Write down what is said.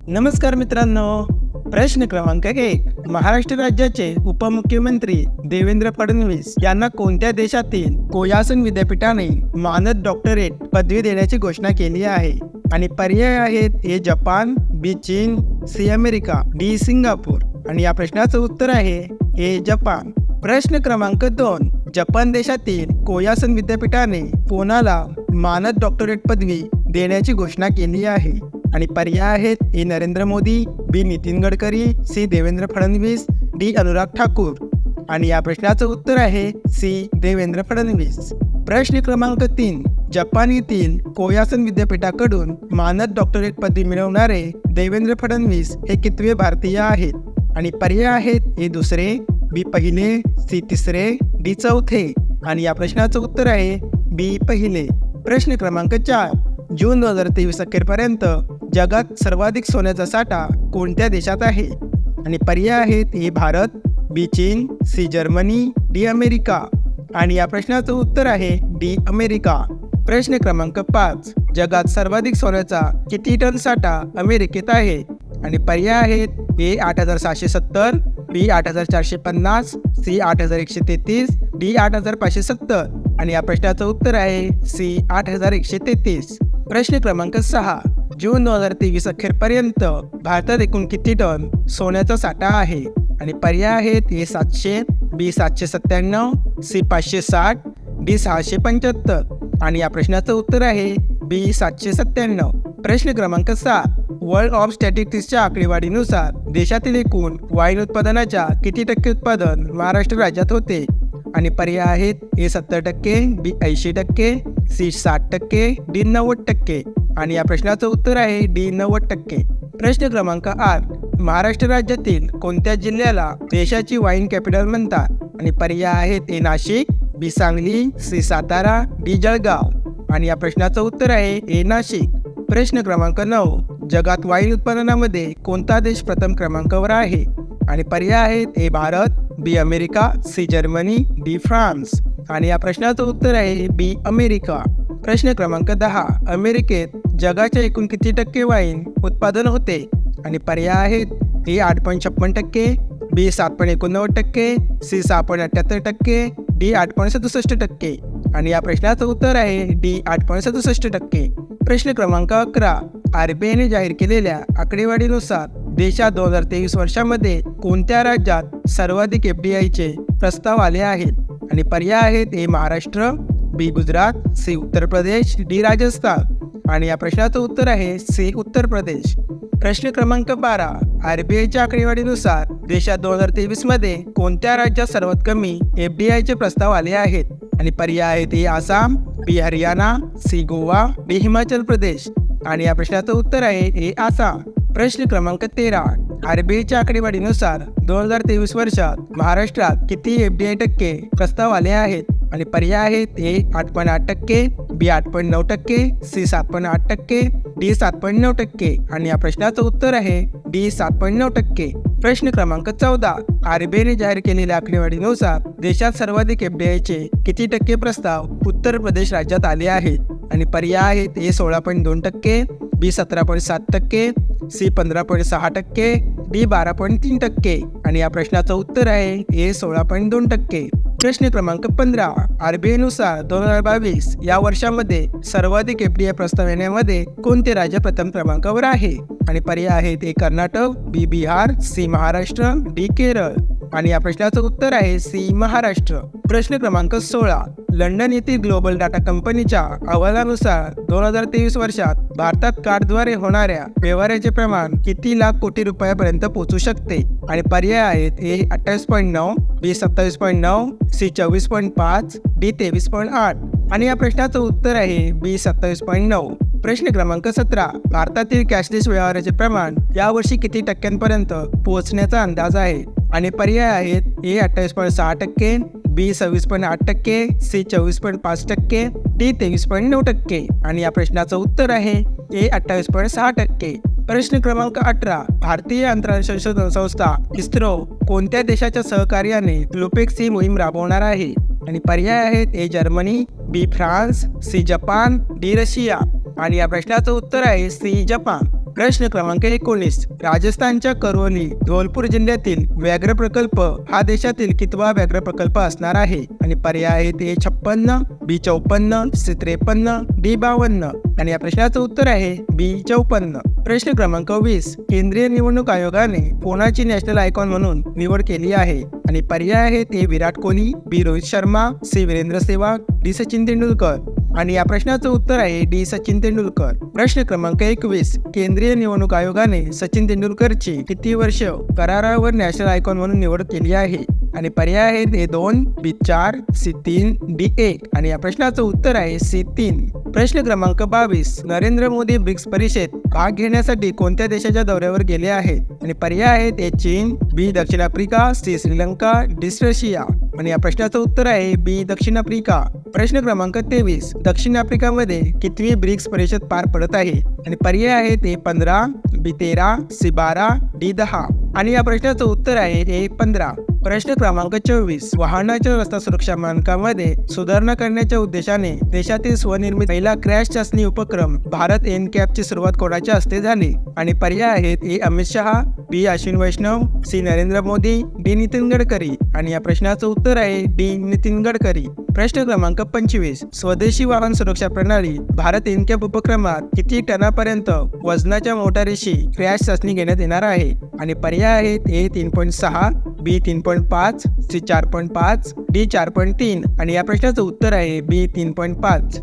नमस्कार मित्रांनो. प्रश्न क्रमांक 1. महाराष्ट्र राज्याचे उपमुख्यमंत्री देवेंद्र फडणवीस यांना कोणत्या देशातील कोयासन विद्यापीठाने मानद डॉक्टरेट पदवी देण्याची घोषणा केली आहे? आणि पर्याय आहेत: ए जपान, बी चीन, सी अमेरिका, डी सिंगापूर. आणि या प्रश्नाचं उत्तर आहे ए जपान. प्रश्न क्रमांक 2. जपान देशातील कोयासन विद्यापीठाने कोणाला मानद डॉक्टरेट पदवी देण्याची घोषणा केली आहे? आणि पर्याय आहेत: ए नरेंद्र मोदी, बी नितीन गडकरी, सी देवेंद्र फडणवीस, डी अनुराग ठाकूर. आणि या प्रश्नाचं उत्तर आहे सी देवेंद्र फडणवीस. प्रश्न क्रमांक 3. जपान येथील कोयासन विद्यापीठाकडून मानद डॉक्टरेट पदवी मिळवणारे देवेंद्र फडणवीस हे कितवे भारतीय आहेत? आणि पर्याय आहेत: ए दुसरे, बी पहिले, सी तिसरे, डी चौथे. आणि या प्रश्नाचं उत्तर आहे बी पहिले. प्रश्न क्रमांक 4. जून 2023 अखेरपर्यंत जगात सर्वाधिक सोन्याचा साठा कोणत्या देशात आहे? आणि पर्याय आहेत: ए भारत, बी चीन, सी जर्मनी, डी अमेरिका. आणि या प्रश्नाचं उत्तर आहे डी अमेरिका. प्रश्न क्रमांक 5. जगात सर्वाधिक सोन्याचा किती टन साठा अमेरिकेत आहे? आणि पर्याय आहेत: ए 8,770, बी 8,450, सी 8,133, डी 8,570. आणि या प्रश्नाचं उत्तर आहे सी 8,133. प्रश्न क्रमांक 6. जून 2023 अखेरपर्यंत भारतात एकूण किती टन सोन्याचा साठा आहे? आणि पर्याय आहेत: ए 700, बी 797, सी 560, डी 675. आणि या प्रश्नाचं उत्तर आहे बी 797. प्रश्न क्रमांक 7. वर्ल्ड ऑफ स्टॅटिस्टिक्सच्या आकडेवारीनुसार देशातील एकूण वाईन उत्पादनाच्या किती टक्के उत्पादन महाराष्ट्र राज्यात होते? आणि पर्याय आहेत: ए 70%, बी 80%, सी 60%, डी 90%. आणि या प्रश्नाचं उत्तर आहे डी 90%. प्रश्न क्रमांक 8. महाराष्ट्र राज्यातील कोणत्या जिल्ह्याला देशाची वाईन कॅपिटल म्हणतात? आणि पर्याय आहेत: ए नाशिक, बी सांगली, सी सातारा, डी जळगाव. आणि या प्रश्नाचं उत्तर आहे ए नाशिक. प्रश्न क्रमांक 9. जगात वाईन उत्पादनामध्ये कोणता देश प्रथम क्रमांकावर आहे? आणि पर्याय आहेत: A Bharat, B America, C Germany, D France. आणि या प्रश्नाचं उत्तर आहे बी अमेरिका. प्रश्न क्रमांक 10. अमेरिकेत जगाच्या एकूण किती टक्के वाईन उत्पादन होते? आणि पर्याय आहेत: ए 8.56%, बी 7.89%, सी 6.78%, डी 8.67%. आणि या प्रश्नाचं उत्तर आहे डी 8.67%. प्रश्न क्रमांक 11. RBIने जाहीर केलेल्या आकडेवारीनुसार देशात 2023 वर्षामध्ये कोणत्या राज्यात सर्वाधिक FDIचे प्रस्ताव आले आहेत? आणि पर्याय आहेत: ए महाराष्ट्र, बी गुजरात, सी उत्तर प्रदेश, डी राजस्थान. आणि या प्रश्नाचं उत्तर आहे सी उत्तर प्रदेश. प्रश्न क्रमांक 12. RBIच्या आकडेवारीनुसार देशात 2023 मध्ये कोणत्या राज्यात सर्वात कमी FDIचे प्रस्ताव आले आहेत? आणि पर्याय आहेत: ए आसाम, बी हरियाणा, सी गोवा, डी हिमाचल प्रदेश. आणि या प्रश्नाचं उत्तर आहे ए आसाम. प्रश्न क्रमांक 13. RBIच्या आकडेवारीनुसार 2023 वर्षात महाराष्ट्रात किती FDI टक्के प्रस्ताव आले आहेत? आणि पर्याय आहेत: ए 8.8%, बी 8.9%, सी 7.8%, डी 7.9%. आणि या प्रश्नाचं उत्तर आहे डी 7.9%. प्रश्न क्रमांक 14. RBIने जाहीर केलेल्या आकडेवारीनुसार देशात सर्वाधिक FDIचे किती टक्के प्रस्ताव उत्तर प्रदेश राज्यात आले आहेत? आणि पर्याय आहेत: ए 16.2%, बी 17.7%, सी 15.6%, डी 12.3%. आणि या प्रश्नाचं उत्तर आहे ए 16.2%. प्रश्न क्रमांक 15. RBIनुसार 2022 या वर्षामध्ये सर्वाधिक FDI प्रस्ताव येण्यामध्ये कोणते राज्य प्रथम क्रमांकावर आहे? आणि पर्याय आहेत: ए कर्नाटक, बी बिहार, सी महाराष्ट्र, डी केरळ. आणि या प्रश्नाचं उत्तर आहे सी महाराष्ट्र. प्रश्न क्रमांक 16. लंडन येथील ग्लोबल डाटा कंपनीच्या अहवालानुसार 2023 वर्षात भारतात कार्डद्वारे होणाऱ्या व्यवहाराचे प्रमाण किती लाख कोटी रुपयापर्यंत पोहोचू शकते? आणि पर्याय आहेत: ए 28.9, बी 27.9, सी 24.5, डी 23.8. आणि या प्रश्नाचं उत्तर आहे बी 27.9. प्रश्न क्रमांक 17. भारतातील कॅशलेस व्यवहाराचे प्रमाण यावर्षी किती टक्क्यांपर्यंत पोहोचण्याचा अंदाज आहे? आणि पर्याय आहेत: ए 28.6%, बी 26.8%, सी 24.5%, डी 23.9%. आणि या प्रश्नाचं उत्तर आहे ए 28.6%. प्रश्न क्रमांक 18. भारतीय अंतराळ संशोधन संस्था इस्रो कोणत्या देशाच्या सहकार्याने लुपेक्स ही मोहीम राबवणार आहे? आणि पर्याय आहेत: A Germany, B France, C Japan, D Russia. आणि या प्रश्नाचं उत्तर आहे सी जपान. प्रश्न क्रमांक 19. राजस्थानच्या करौली धौलपुर जिल्ह्यातील व्याघ्र प्रकल्प हा देशातील कितवा व्याघ्र प्रकल्प असणार आहे? आणि पर्याय आहेत ए 56, बी 54, सी 53, डी 52. आणि या प्रश्नाचं उत्तर आहे बी 54. प्रश्न क्रमांक 20. केंद्रीय निवडणूक आयोगाने कोणाची नॅशनल आयकॉन म्हणून निवड केली आहे? आणि पर्याय आहेत ए विराट कोहली, बी रोहित शर्मा, सी वीरेंद्र सेहवाग, डी सचिन तेंडुलकर. आणि या प्रश्नाचं उत्तर आहे डी सचिन तेंडुलकर. प्रश्न क्रमांक 21. केंद्रीय निवडणूक आयोगाने सचिन तेंडुलकरची किती वर्ष करारावर नॅशनल आयकॉन म्हणून निवड केली आहे? आणि पर्याय आहेत ए 2, बी 4, सी 3, डी 1. आणि या प्रश्नाचं उत्तर आहे सी 3. प्रश्न क्रमांक 22. नरेंद्र मोदी ब्रिक्स परिषदेत भाग घेण्यासाठी कोणत्या देशाच्या दौऱ्यावर गेले आहेत? आणि पर्याय आहेत ए चीन, बी दक्षिण आफ्रिका, सी श्रीलंका, डी रशिया. आणि या प्रश्नाचं उत्तर आहे बी दक्षिण आफ्रिका. प्रश्न क्रमांक 23. दक्षिण आफ्रिकामध्ये कितवी ब्रिक्स परिषद पार पडत आहे? आणि पर्याय आहेत ए 15, बी 13, सी 12, डी 10. आणि या प्रश्नाचं उत्तर आहे ए 15. प्रश्न क्रमांक 24. वाहनाच्या रस्ता सुरक्षा मानकांमध्ये सुधारणा करण्याच्या उद्देशाने देशातील स्वनिर्मित पहिला क्रॅश चाचणी उपक्रम भारत NCAPची सुरुवात कोणाच्या हस्ते झाली? आणि पर्याय आहेत ए अमित शहा, बी अश्विन वैष्णव, सी नरेंद्र मोदी, डी नितीन गडकरी. आणि या प्रश्नाचं उत्तर आहे डी नितीन गडकरी. प्रश्न क्रमांक 25. स्वदेशी वाहन सुरक्षा प्रणाली भारत NCAP उपक्रमात किती टनापर्यंत वजनाच्या मोटारीशी क्रॅश चाचणी घेण्यात येणार आहे? आणि पर्याय आहेत ए 3.6, बी 3.5, सी 4.5, डी 4.3. आणि या प्रश्नाचं उत्तर आहे बी 3.5.